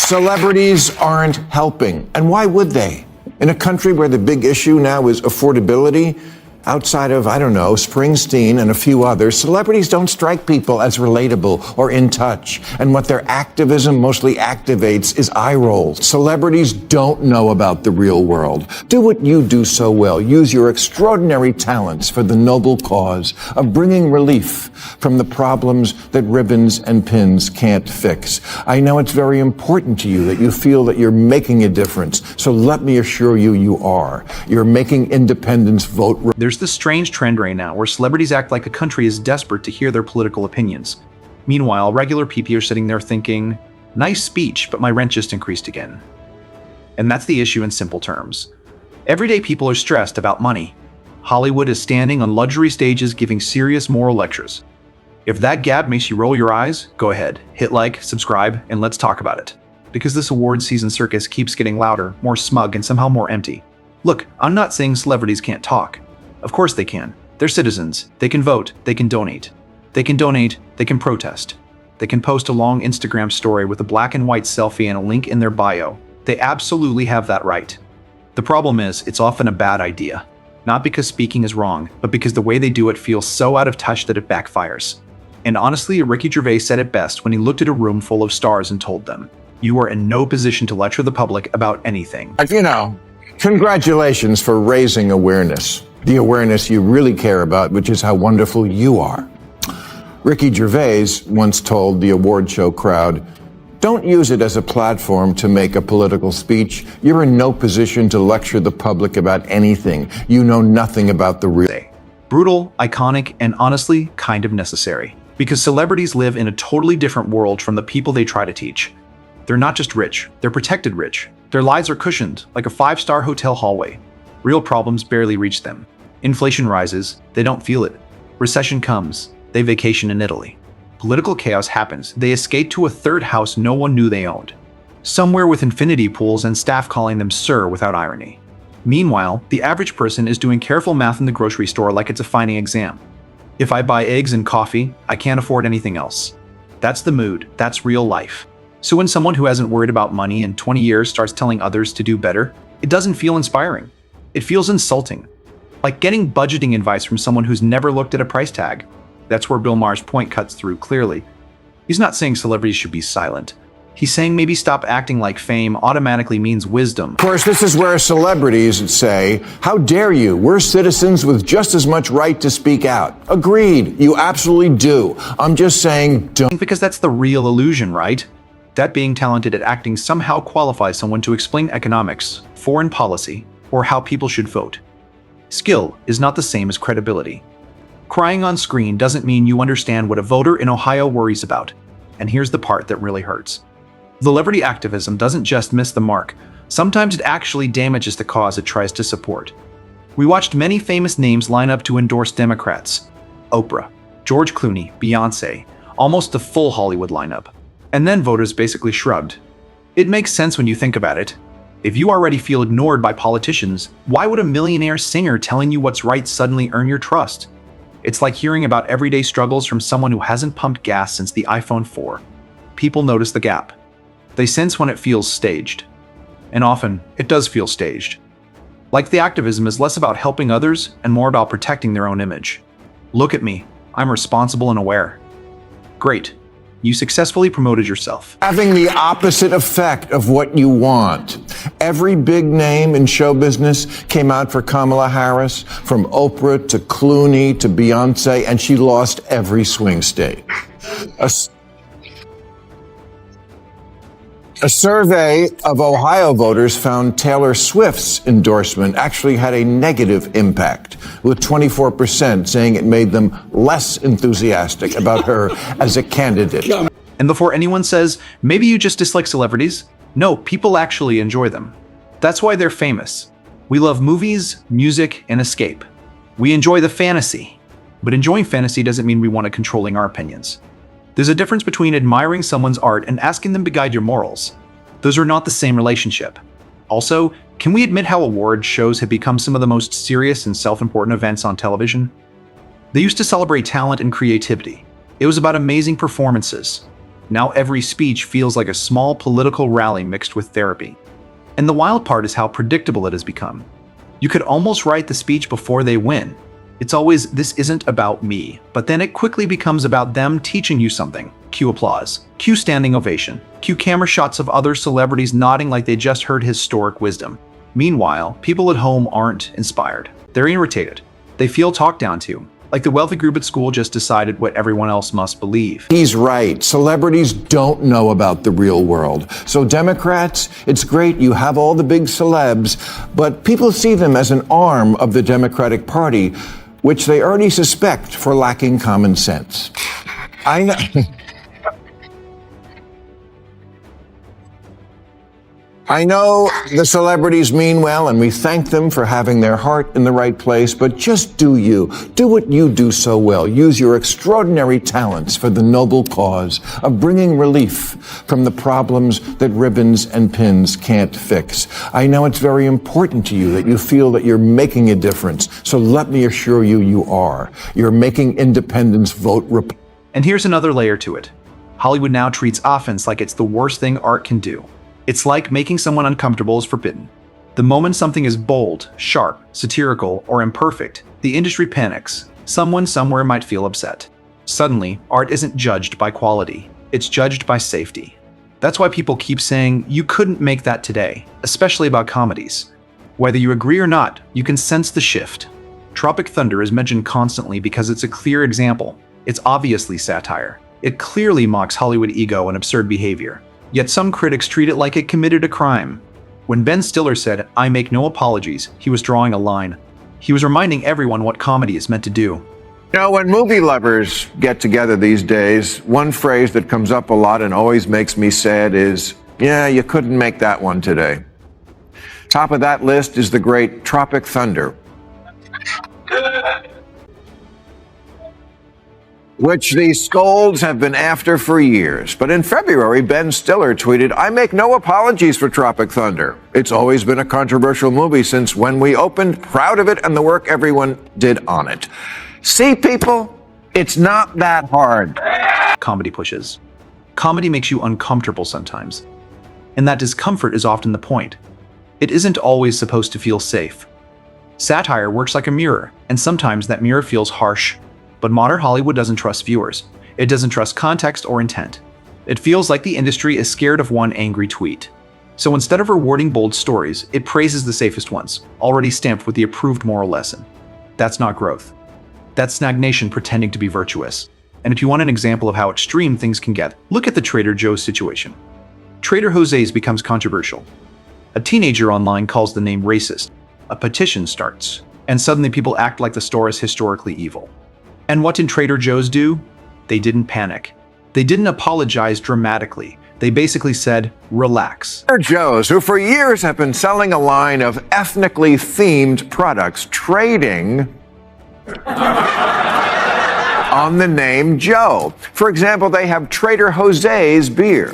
Celebrities aren't helping. And why would they? In a country where the big issue now is affordability, outside of, I don't know, Springsteen and a few others, celebrities don't strike people as relatable or in touch. And what their activism mostly activates is eye rolls. Celebrities don't know about the real world. Do what you do so well. Use your extraordinary talents for the noble cause of bringing relief from the problems that ribbons and pins can't fix. I know it's very important to you that you feel that you're making a difference. So let me assure you, you are. You're making independents vote. There's this strange trend right now where celebrities act like a country is desperate to hear their political opinions. Meanwhile, regular people are sitting there thinking, nice speech, but my rent just increased again. And that's the issue in simple terms. Everyday people are stressed about money. Hollywood is standing on luxury stages giving serious moral lectures. If that gab makes you roll your eyes, go ahead, hit like, subscribe, and let's talk about it. Because this award season circus keeps getting louder, more smug, and somehow more empty. Look, I'm not saying celebrities can't talk. Of course they can. They're citizens. They can vote. They can donate. They can protest. They can post a long Instagram story with a black and white selfie and a link in their bio. They absolutely have that right. The problem is, it's often a bad idea. Not because speaking is wrong, but because the way they do it feels so out of touch that it backfires. And honestly, Ricky Gervais said it best when he looked at a room full of stars and told them, "You are in no position to lecture the public about anything." Congratulations for raising awareness. The awareness you really care about, which is how wonderful you are. Ricky Gervais once told the award show crowd, "Don't use it as a platform to make a political speech. You're in no position to lecture the public about anything. You know nothing about the real." Brutal, iconic, and honestly, kind of necessary. Because celebrities live in a totally different world from the people they try to teach. They're not just rich, they're protected rich. Their lives are cushioned, like a 5-star hotel hallway. Real problems barely reach them. Inflation rises, they don't feel it. Recession comes, they vacation in Italy. Political chaos happens, they escape to a third house no one knew they owned. Somewhere with infinity pools and staff calling them sir without irony. Meanwhile, the average person is doing careful math in the grocery store like it's a final exam. If I buy eggs and coffee, I can't afford anything else. That's the mood, that's real life. So when someone who hasn't worried about money in 20 years starts telling others to do better, it doesn't feel inspiring. It feels insulting. Like getting budgeting advice from someone who's never looked at a price tag. That's where Bill Maher's point cuts through clearly. He's not saying celebrities should be silent. He's saying maybe stop acting like fame automatically means wisdom. Of course, this is where celebrities say, "How dare you? We're citizens with just as much right to speak out." Agreed, you absolutely do. I'm just saying, don't. Because that's the real illusion, right? That being talented at acting somehow qualifies someone to explain economics, foreign policy, or how people should vote. Skill is not the same as credibility. Crying on screen doesn't mean you understand what a voter in Ohio worries about. And here's the part that really hurts. Celebrity activism doesn't just miss the mark. Sometimes it actually damages the cause it tries to support. We watched many famous names line up to endorse Democrats. Oprah, George Clooney, Beyonce, almost the full Hollywood lineup. And then voters basically shrugged. It makes sense when you think about it. If you already feel ignored by politicians, why would a millionaire singer telling you what's right suddenly earn your trust? It's like hearing about everyday struggles from someone who hasn't pumped gas since the iPhone 4. People notice the gap. They sense when it feels staged. And often, it does feel staged. Like the activism is less about helping others and more about protecting their own image. Look at me. I'm responsible and aware. Great. You successfully promoted yourself. Having the opposite effect of what you want. Every big name in show business came out for Kamala Harris, from Oprah to Clooney to Beyonce, and she lost every swing state. A survey of Ohio voters found Taylor Swift's endorsement actually had a negative impact, with 24% saying it made them less enthusiastic about her as a candidate. And before anyone says, maybe you just dislike celebrities, no, people actually enjoy them. That's why they're famous. We love movies, music, and escape. We enjoy the fantasy. But enjoying fantasy doesn't mean we want it controlling our opinions. There's a difference between admiring someone's art and asking them to guide your morals. Those are not the same relationship. Also, can we admit how award shows have become some of the most serious and self-important events on television? They used to celebrate talent and creativity. It was about amazing performances. Now every speech feels like a small political rally mixed with therapy. And the wild part is how predictable it has become. You could almost write the speech before they win. It's always, "This isn't about me," but then it quickly becomes about them teaching you something. Cue applause, cue standing ovation, cue camera shots of other celebrities nodding like they just heard historic wisdom. Meanwhile, people at home aren't inspired. They're irritated. They feel talked down to, like the wealthy group at school just decided what everyone else must believe. He's right. Celebrities don't know about the real world. So Democrats, it's great you have all the big celebs, but people see them as an arm of the Democratic Party, which they already suspect for lacking common sense. I know. I know the celebrities mean well, and we thank them for having their heart in the right place, but just do you. Do what you do so well. Use your extraordinary talents for the noble cause of bringing relief from the problems that ribbons and pins can't fix. I know it's very important to you that you feel that you're making a difference, so let me assure you, you are. You're making independents vote Republican. And here's another layer to it. Hollywood now treats offense like it's the worst thing art can do. It's like making someone uncomfortable is forbidden. The moment something is bold, sharp, satirical, or imperfect, the industry panics. Someone somewhere might feel upset. Suddenly, art isn't judged by quality. It's judged by safety. That's why people keep saying, "You couldn't make that today," especially about comedies. Whether you agree or not, you can sense the shift. Tropic Thunder is mentioned constantly because it's a clear example. It's obviously satire. It clearly mocks Hollywood ego and absurd behavior. Yet some critics treat it like it committed a crime. When Ben Stiller said, "I make no apologies," he was drawing a line. He was reminding everyone what comedy is meant to do. You know, when movie lovers get together these days, one phrase that comes up a lot and always makes me sad is, "Yeah, you couldn't make that one today." Top of that list is the great Tropic Thunder, which the scolds have been after for years. But in February, Ben Stiller tweeted, "I make no apologies for Tropic Thunder. It's always been a controversial movie since when we opened, proud of it and the work everyone did on it." See, people, it's not that hard. Comedy pushes. Comedy makes you uncomfortable sometimes. And that discomfort is often the point. It isn't always supposed to feel safe. Satire works like a mirror, and sometimes that mirror feels harsh. But modern Hollywood doesn't trust viewers. It doesn't trust context or intent. It feels like the industry is scared of one angry tweet. So instead of rewarding bold stories, it praises the safest ones, already stamped with the approved moral lesson. That's not growth. That's stagnation pretending to be virtuous. And if you want an example of how extreme things can get, look at the Trader Joe's situation. Trader Jose's becomes controversial. A teenager online calls the name racist. A petition starts. And suddenly people act like the store is historically evil. And what did Trader Joe's do? They didn't panic. They didn't apologize dramatically. They basically said, "Relax." Trader Joe's, who for years have been selling a line of ethnically themed products, trading on the name Joe. For example, they have Trader Jose's beer.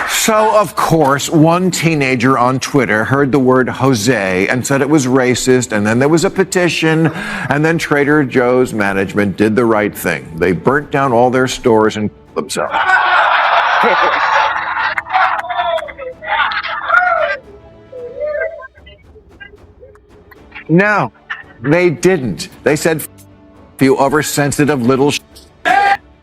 So, of course, one teenager on Twitter heard the word Jose and said it was racist, and then there was a petition, and then Trader Joe's management did the right thing. They burnt down all their stores and themselves. No, they didn't. They said, "You oversensitive little sh-."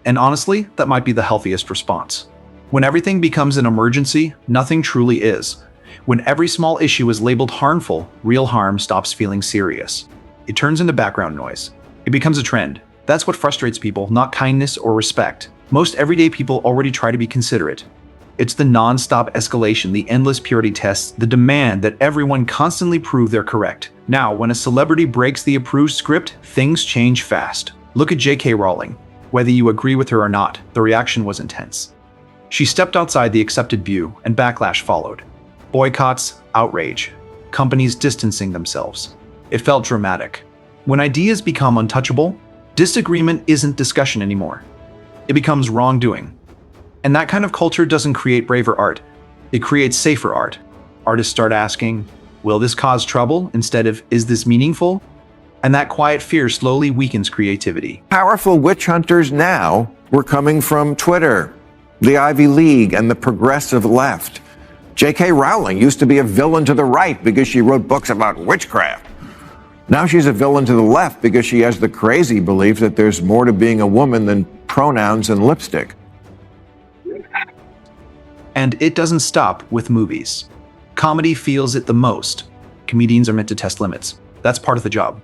And honestly, that might be the healthiest response. When everything becomes an emergency, nothing truly is. When every small issue is labeled harmful, real harm stops feeling serious. It turns into background noise. It becomes a trend. That's what frustrates people, not kindness or respect. Most everyday people already try to be considerate. It's the non-stop escalation, the endless purity tests, the demand that everyone constantly prove they're correct. Now, when a celebrity breaks the approved script, things change fast. Look at J.K. Rowling. Whether you agree with her or not, the reaction was intense. She stepped outside the accepted view, and backlash followed. Boycotts, outrage, companies distancing themselves. It felt dramatic. When ideas become untouchable, disagreement isn't discussion anymore. It becomes wrongdoing. And that kind of culture doesn't create braver art. It creates safer art. Artists start asking, "Will this cause trouble?" instead of, "Is this meaningful?" And that quiet fear slowly weakens creativity. Powerful witch hunters now were coming from Twitter. the Ivy League and the progressive left. J.K. Rowling used to be a villain to the right because she wrote books about witchcraft. Now she's a villain to the left because she has the crazy belief that there's more to being a woman than pronouns and lipstick. And it doesn't stop with movies. Comedy feels it the most. Comedians are meant to test limits. That's part of the job.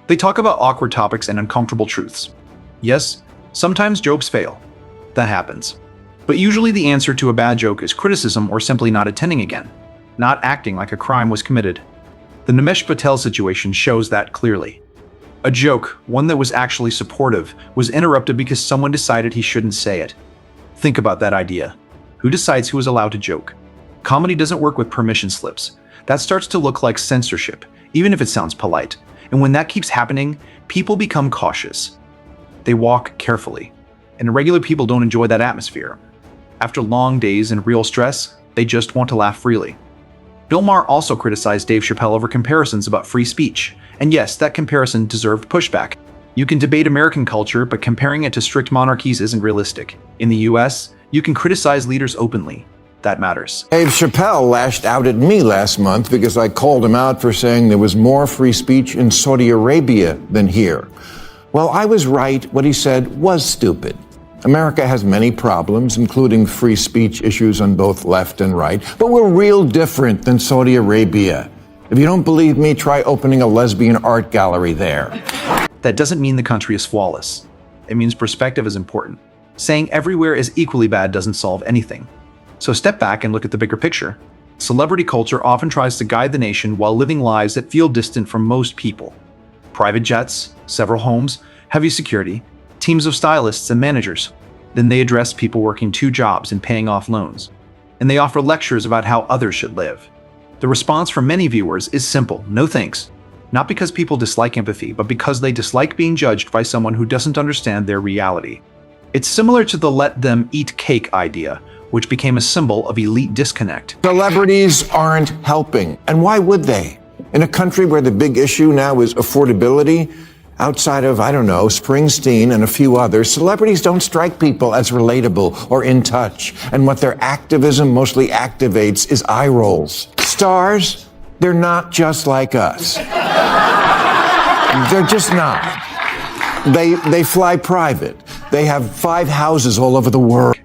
They talk about awkward topics and uncomfortable truths. Yes, sometimes jokes fail. That happens. But usually the answer to a bad joke is criticism or simply not attending again, not acting like a crime was committed. The Nimesh Patel situation shows that clearly. A joke, one that was actually supportive, was interrupted because someone decided he shouldn't say it. Think about that idea. Who decides who is allowed to joke? Comedy doesn't work with permission slips. That starts to look like censorship, even if it sounds polite. And when that keeps happening, people become cautious. They walk carefully. And regular people don't enjoy that atmosphere. After long days and real stress, they just want to laugh freely. Bill Maher also criticized Dave Chappelle over comparisons about free speech. And yes, that comparison deserved pushback. You can debate American culture, but comparing it to strict monarchies isn't realistic. In the US, you can criticize leaders openly. That matters. Dave Chappelle lashed out at me last month because I called him out for saying there was more free speech in Saudi Arabia than here. Well, I was right. What he said was stupid. America has many problems, including free speech issues on both left and right, but we're real different than Saudi Arabia. If you don't believe me, try opening a lesbian art gallery there. That doesn't mean the country is flawless. It means perspective is important. Saying everywhere is equally bad doesn't solve anything. So step back and look at the bigger picture. Celebrity culture often tries to guide the nation while living lives that feel distant from most people. Private jets, several homes, heavy security, teams of stylists and managers. Then they address people working 2 jobs and paying off loans. And they offer lectures about how others should live. The response from many viewers is simple: no thanks. Not because people dislike empathy, but because they dislike being judged by someone who doesn't understand their reality. It's similar to the let them eat cake idea, which became a symbol of elite disconnect. Celebrities aren't helping. And why would they? In a country where the big issue now is affordability, outside of, I don't know, Springsteen and a few others, celebrities don't strike people as relatable or in touch. And what their activism mostly activates is eye rolls. Stars, they're not just like us. They're just not. They fly private. They have 5 houses all over the world.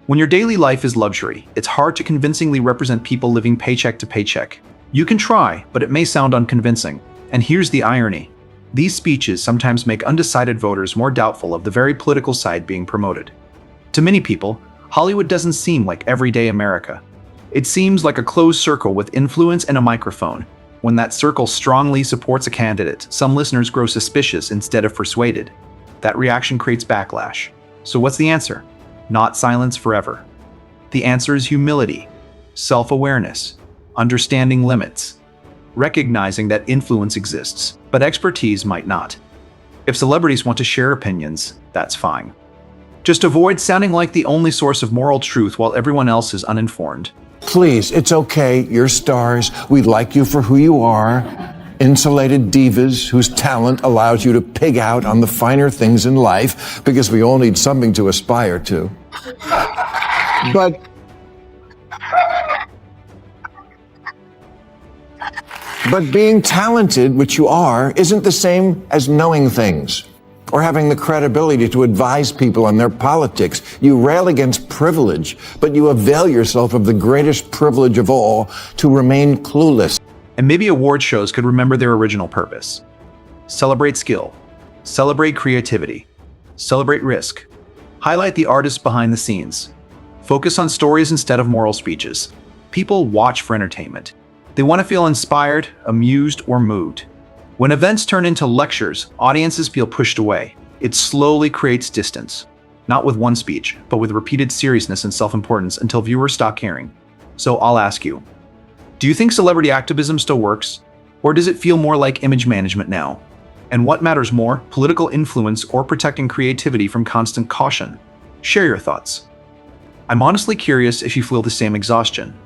When your daily life is luxury, it's hard to convincingly represent people living paycheck to paycheck. You can try, but it may sound unconvincing. And here's the irony. These speeches sometimes make undecided voters more doubtful of the very political side being promoted. To many people, Hollywood doesn't seem like everyday America. It seems like a closed circle with influence and a microphone. When that circle strongly supports a candidate, some listeners grow suspicious instead of persuaded. That reaction creates backlash. So what's the answer? Not silence forever. The answer is humility, self-awareness, understanding limits, recognizing that influence exists, but expertise might not. If celebrities want to share opinions, that's fine. Just avoid sounding like the only source of moral truth while everyone else is uninformed. Please, it's okay. You're stars. We like you for who you are. Insulated divas whose talent allows you to pig out on the finer things in life because we all need something to aspire to. But being talented, which you are, isn't the same as knowing things or having the credibility to advise people on their politics. You rail against privilege, but you avail yourself of the greatest privilege of all, to remain clueless. And maybe award shows could remember their original purpose. Celebrate skill, celebrate creativity, celebrate risk, highlight the artists behind the scenes, focus on stories instead of moral speeches. People watch for entertainment. They want to feel inspired, amused, or moved. When events turn into lectures, audiences feel pushed away. It slowly creates distance, not with one speech, but with repeated seriousness and self-importance until viewers stop caring. So I'll ask you, do you think celebrity activism still works? Or does it feel more like image management now? And what matters more, political influence or protecting creativity from constant caution? Share your thoughts. I'm honestly curious if you feel the same exhaustion.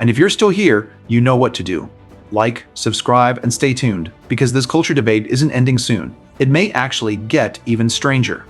And if you're still here, you know what to do. Like, subscribe, and stay tuned, because this culture debate isn't ending soon. It may actually get even stranger.